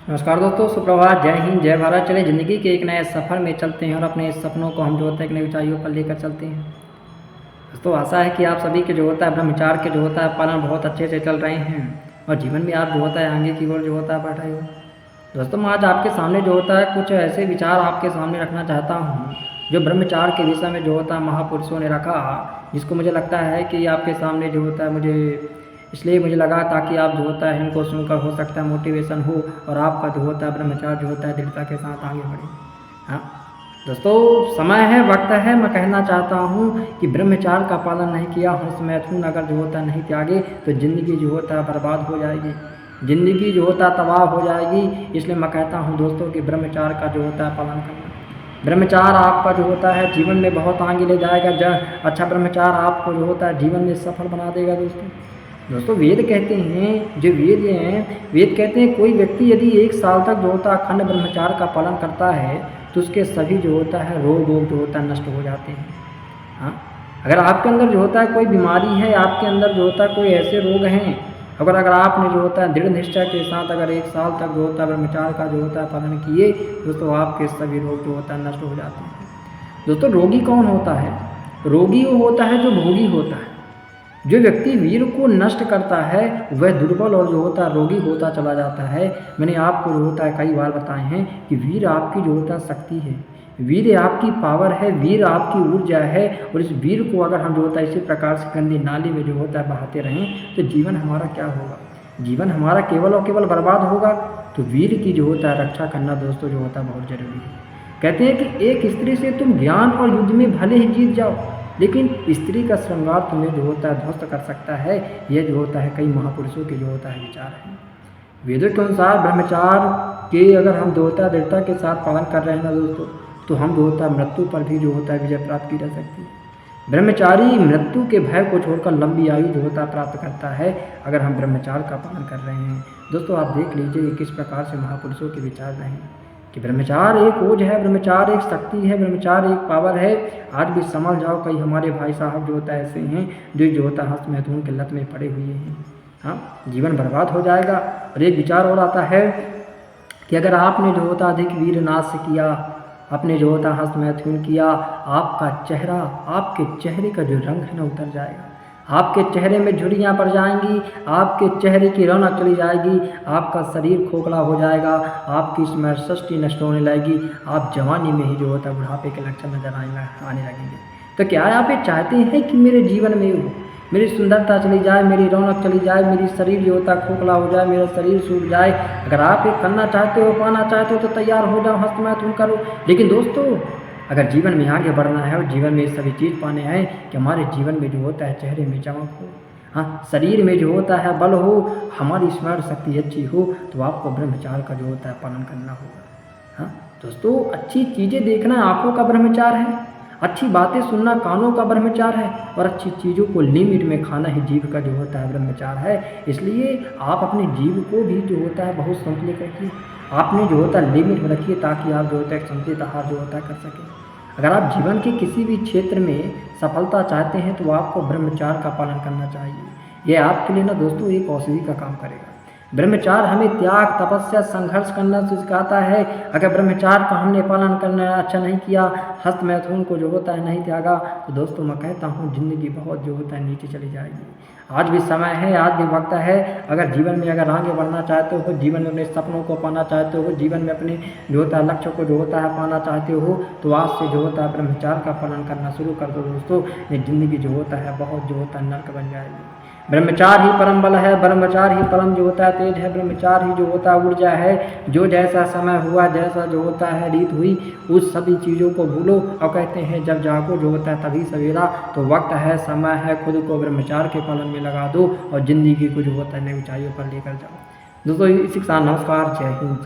नमस्कार दोस्तों, सुप्रभात, जय हिंद, जय भारत। चले ज़िंदगी के एक नए सफ़र में चलते हैं और अपने इस सपनों को हम जो होता है एक नई ऊंचाइयों पर लेकर चलते हैं। दोस्तों, आशा है कि आप सभी के जो होता है ब्रह्मचार्य के जो होता है पालन बहुत अच्छे से चल रहे हैं और जीवन में आप जो होता है आगे की ओर जो होता है बढ़ रहे हो। दोस्तों, मैं आज आपके सामने जो होता है कुछ ऐसे विचार आपके सामने रखना चाहता हूँ जो ब्रह्मचार्य के विषय में जो होता है महापुरुषों ने रखा, जिसको मुझे लगता है कि आपके सामने जो होता है मुझे लगा ताकि आप जो होता है इनको सुनकर हो सकता है मोटिवेशन हो और आपका जो होता है ब्रह्मचार्य जो होता है दृढ़ता के साथ आगे बढ़े। हाँ दोस्तों, समय है, वक्त है, मैं कहना चाहता हूँ कि ब्रह्मचार्य का पालन नहीं किया, हंस मैथुन अगर जो होता है नहीं त्यागे तो ज़िंदगी जो होता है बर्बाद हो जाएगी, ज़िंदगी जो होता है तबाह हो जाएगी। इसलिए मैं कहता हूँ दोस्तों कि ब्रह्मचार्य का जो होता है पालन करना, ब्रह्मचार्य आपका जो होता है जीवन में बहुत आगे ले जाएगा। अच्छा ब्रह्मचार्य आपको जो होता है जीवन में सफल बना देगा। दोस्तों वेद कहते हैं, जो वेद हैं, वेद कहते हैं कोई व्यक्ति यदि 1 साल तक जो होता है अखंड ब्रह्मचार्य का पालन करता है तो उसके सभी जो होता है रोग जो होता है नष्ट हो जाते हैं। हाँ, अगर आपके अंदर जो होता है कोई बीमारी है, आपके अंदर जो होता है कोई ऐसे रोग हैं, अगर आपने जो होता है दृढ़ निश्चय के साथ अगर 1 साल तक जो होता है ब्रह्मचार्य का जो होता है पालन किए दोस्तों, आपके सभी रोग जो होता है नष्ट हो जाते हैं। दोस्तों, रोगी कौन होता है? रोगी वो होता है जो भोगी होता है। जो व्यक्ति वीर को नष्ट करता है वह दुर्बल और जो होता है रोगी होता चला जाता है। मैंने आपको जो होता है कई बार बताए हैं कि वीर आपकी जो होता है शक्ति है, वीर आपकी पावर है, वीर आपकी ऊर्जा है। और इस वीर को अगर हम जो होता है इसी प्रकार से गंदी नाली में जो होता है बहाते रहें तो जीवन हमारा क्या होगा? जीवन हमारा केवल और केवल बर्बाद होगा। तो वीर की जो होता है रक्षा करना दोस्तों जो होता है बहुत ज़रूरी है। कहते हैं कि एक स्त्री से तुम ज्ञान और युद्ध में भले ही जीत जाओ, लेकिन स्त्री का श्रृंगार तुम्हें जो होता है ध्वस्त कर सकता है। यह जो होता है कई महापुरुषों के जो होता है विचार है। वेदों के अनुसार ब्रह्मचार्य के अगर हम जो होता है दृढ़ता के साथ पालन कर रहे हैं ना दोस्तों, तो हम जो होता है मृत्यु पर भी जो होता है विजय प्राप्त की जा सकती है। ब्रह्मचारी मृत्यु के भय को छोड़कर लंबी आयु जो होता है प्राप्त करता है अगर हम ब्रह्मचार्य का पालन कर रहे हैं। दोस्तों, आप देख लीजिए किस प्रकार से महापुरुषों के विचार रहे हैं कि ब्रह्मचार्य एक ओज है, ब्रह्मचार्य एक शक्ति है, ब्रह्मचार्य एक पावर है। आज भी समझ जाओ कई हमारे भाई साहब जो होता है ऐसे हैं जो होता है हंस मैथुन के लत में पड़े हुए हैं। हाँ, जीवन बर्बाद हो जाएगा। और एक विचार और आता है कि अगर आपने जो होता अधिक वीर नाश किया, आपने जो होता हंस मैथुन किया, आपका चेहरा, आपके चेहरे का जो रंग है ना उतर जाएगा, आपके चेहरे में झुर्रियाँ पड़ जाएंगी, आपके चेहरे की रौनक चली जाएगी, आपका शरीर खोखला हो जाएगा, आपकी स्मृति नष्ट होने लगेगी, आप जवानी में ही जो होता है बुढ़ापे के लक्षण नजर आने लगेंगे। तो क्या आप ये चाहते हैं कि मेरे जीवन में मेरी सुंदरता चली जाए, मेरी रौनक चली जाए, मेरी शरीर जो होता है खोखला हो जाए, मेरा शरीर सूख जाए? अगर आप ये करना चाहते हो, पाना चाहते हो तो तैयार हो जाओ, हंस मैथुन करो। लेकिन दोस्तों, अगर जीवन में आगे बढ़ना है और जीवन में सभी चीज़ पाने हैं कि हमारे जीवन में जो होता है चेहरे में चमक हो, हाँ, शरीर में जो होता है बल हो, हमारी स्मरण शक्ति अच्छी हो, तो आपको ब्रह्मचार्य का जो होता है पालन करना होगा। हाँ दोस्तों, अच्छी चीज़ें देखना आँखों का ब्रह्मचार्य है, अच्छी बातें सुनना कानों का ब्रह्मचार्य है और अच्छी चीज़ों को लिमिट में खाना ही जीव का जो होता है ब्रह्मचार्य है। इसलिए आप अपने जीव को भी जो होता है बहुत संतुलित रखिए, आपने जो होता है लिमिट में रखिए ताकि आप जो होता है संतुलित आहार जो होता है कर सकें। अगर आप जीवन के किसी भी क्षेत्र में सफलता चाहते हैं तो आपको ब्रह्मचार्य का पालन करना चाहिए। यह आपके लिए ना दोस्तों एक औषधि का काम करेगा। ब्रह्मचार्य हमें त्याग, तपस्या, संघर्ष करना सिखाता है। अगर ब्रह्मचार्य का हमने पालन करना अच्छा नहीं किया, हस्त मैथुन को जो होता है नहीं त्यागा, तो दोस्तों मैं कहता हूँ ज़िंदगी बहुत जो होता है नीचे चली जाएगी। आज भी समय है, आज भी वक्त है। अगर जीवन में अगर आगे बढ़ना चाहते हो, जीवन में अपने सपनों को पाना चाहते हो, जीवन में अपने जो होता है लक्ष्य को जो होता है पाना चाहते हो, तो आज से जो होता है ब्रह्मचार्य का पालन करना शुरू कर दो दोस्तों। ये ज़िंदगी जो होता है बहुत जो होता है नर्क बन जाएगी। ब्रह्मचार्य ही परम बल है, ब्रह्मचार्य ही परम जो होता है तेज है, ब्रह्मचार्य ही जो होता है ऊर्जा है। जो जैसा समय हुआ, जैसा जो होता है रीत हुई, उस सभी चीज़ों को भूलो और कहते हैं जब जागो जो होता है तभी सवेरा। तो वक्त है, समय है, खुद को ब्रह्मचार्य के पालन में लगा दो और ज़िंदगी को जो होता है नई ऊंचाइयों पर लेकर जाओ। दोस्तों इसी के साथ नमस्कार, जय हिंद।